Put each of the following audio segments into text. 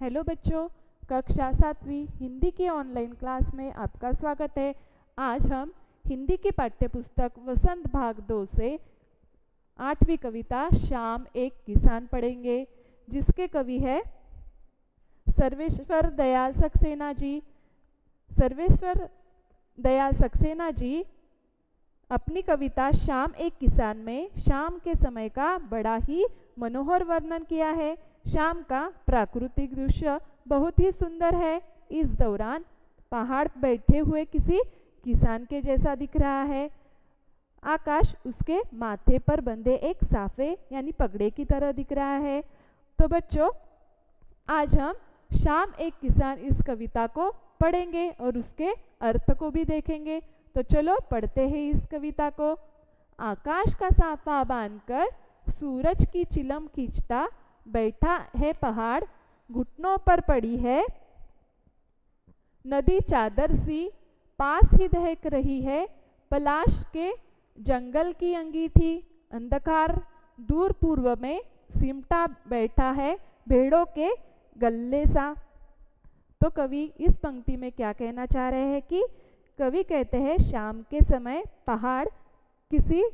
Hello बच्चों, कक्षा 7वीं हिंदी की ऑनलाइन क्लास में आपका स्वागत है। आज हम हिंदी की पाठ्यपुस्तक वसंत भाग 2 से 8वीं कविता शाम एक किसान पढ़ेंगे, जिसके कवि है सर्वेश्वर दयाल सक्सेना जी। सर्वेश्वर दयाल सक्सेना जी अपनी कविता शाम एक किसान में शाम के समय का बड़ा ही मनोहर वर्णन किया है। शाम का प्राकृतिक दृश्य बहुत ही सुंदर है। इस दौरान पहाड़ बैठे हुए किसी किसान के जैसा दिख रहा है। आकाश उसके माथे पर बंधे एक साफे यानी पगड़े की तरह दिख रहा है। तो बच्चों, आज हम शाम एक किसान इस कविता को पढ़ेंगे और उसके अर्थ को भी देखेंगे। तो चलो पढ़ते हैं इस कविता को। आकाश का साफा बांधकर सूरज की चिलम खींचता बैठा है पहाड़, घुटनों पर पड़ी है नदी चादर सी, पास ही दहक रही है पलाश के जंगल की अंगीठी। अंधकार दूर पूर्व में सिमटा बैठा है भेड़ों के गल्ले सा। तो कवि इस पंक्ति में क्या कहना चाह रहे हैं कि कवि कहते हैं शाम के समय पहाड़ किसी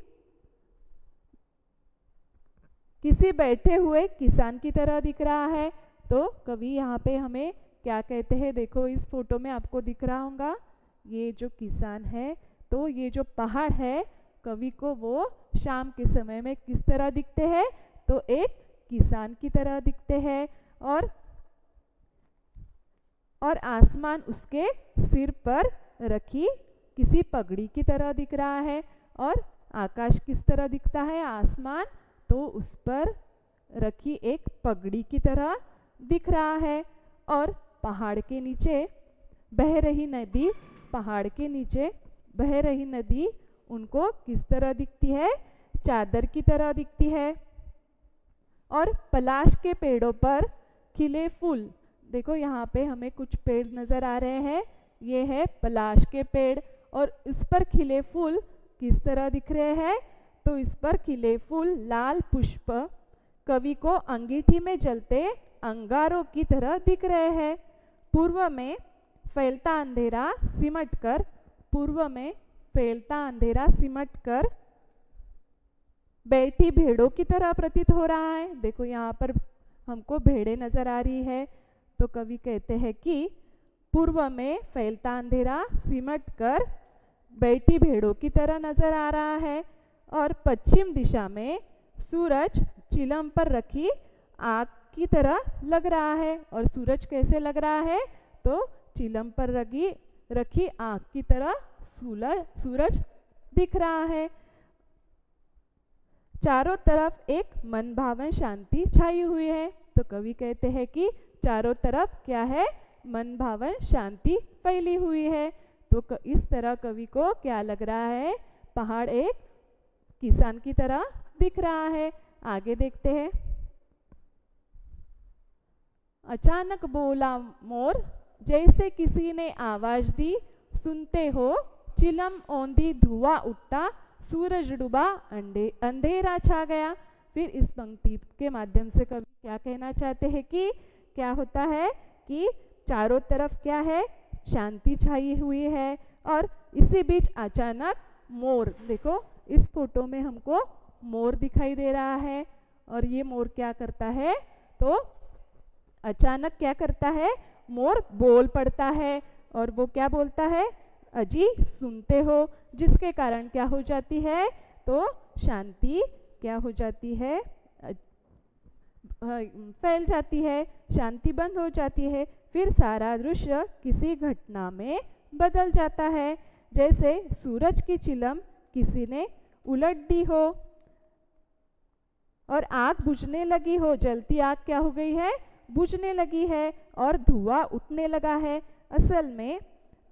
बैठे हुए किसान की तरह दिख रहा है। तो कवि यहाँ पे हमें क्या कहते हैं, देखो इस फोटो में आपको दिख रहा होगा ये जो किसान है, तो ये जो पहाड़ है कवि को वो शाम के समय में किस तरह दिखते हैं, तो एक किसान की तरह दिखते हैं। और आसमान उसके सिर पर रखी किसी पगड़ी की तरह दिख रहा है। और आकाश किस तरह दिखता है, आसमान तो उस पर रखी एक पगड़ी की तरह दिख रहा है। और पहाड़ के नीचे बह रही नदी उनको किस तरह दिखती है, चादर की तरह दिखती है। और पलाश के पेड़ों पर खिले फूल, देखो यहाँ पे हमें कुछ पेड़ नजर आ रहे हैं, ये है पलाश के पेड़। और इस पर खिले फूल किस तरह दिख रहे हैं, तो इस पर खिले फूल लाल पुष्प कवि को अंगीठी में जलते अंगारों की तरह दिख रहे हैं। पूर्व में फैलता अंधेरा सिमटकर बैठी भेड़ों की तरह प्रतीत हो रहा है। देखो यहाँ पर हमको भेड़ें नजर आ रही है। तो कवि कहते हैं कि पूर्व में फैलता अंधेरा सिमटकर बैठी भेड़ों की तरह नजर आ रहा है। और पश्चिम दिशा में सूरज चिलम पर रखी आग की तरह लग रहा है। और सूरज कैसे लग रहा है, तो चिलम पर रखी आग की तरह सूरज दिख रहा है। चारों तरफ एक मनभावन शांति छाई हुई है। तो कवि कहते हैं कि चारों तरफ क्या है, मनभावन शांति फैली हुई है। तो इस तरह कवि को क्या लग रहा है, पहाड़ एक किसान की तरह दिख रहा है। आगे देखते हैं। अचानक बोला मोर, जैसे किसी ने आवाज दी, सुनते हो चिलम औंधी धुआं उठा, सूरज डूबा अंधेरा छा गया। फिर इस पंक्ति के माध्यम से कवि क्या कहना चाहते हैं कि क्या होता है कि चारों तरफ क्या है, शांति छाई हुई है। और इसी बीच अचानक मोर, देखो इस फोटो में हमको मोर दिखाई दे रहा है। और ये मोर क्या करता है, तो अचानक क्या करता है, मोर बोल पड़ता है। और वो क्या बोलता है, अजी सुनते हो, जिसके कारण क्या हो जाती है, तो शांति क्या हो जाती है, फैल जाती है, शांति बंद हो जाती है। फिर सारा दृश्य किसी घटना में बदल जाता है, जैसे सूरज की चिलम किसी ने उलट दी हो और आग बुझने लगी हो। जलती आग क्या हो गई है, बुझने लगी है और धुआं उठने लगा है। असल में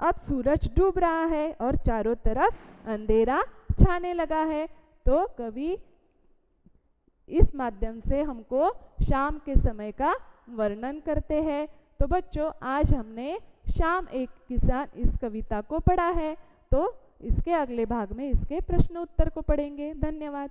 अब सूरज डूब रहा है और चारों तरफ अंधेरा छाने लगा है। तो कवि इस माध्यम से हमको शाम के समय का वर्णन करते हैं। तो बच्चों, आज हमने शाम एक किसान इस कविता को पढ़ा है। तो इसके अगले भाग में इसके प्रश्न उत्तर को पढ़ेंगे। धन्यवाद।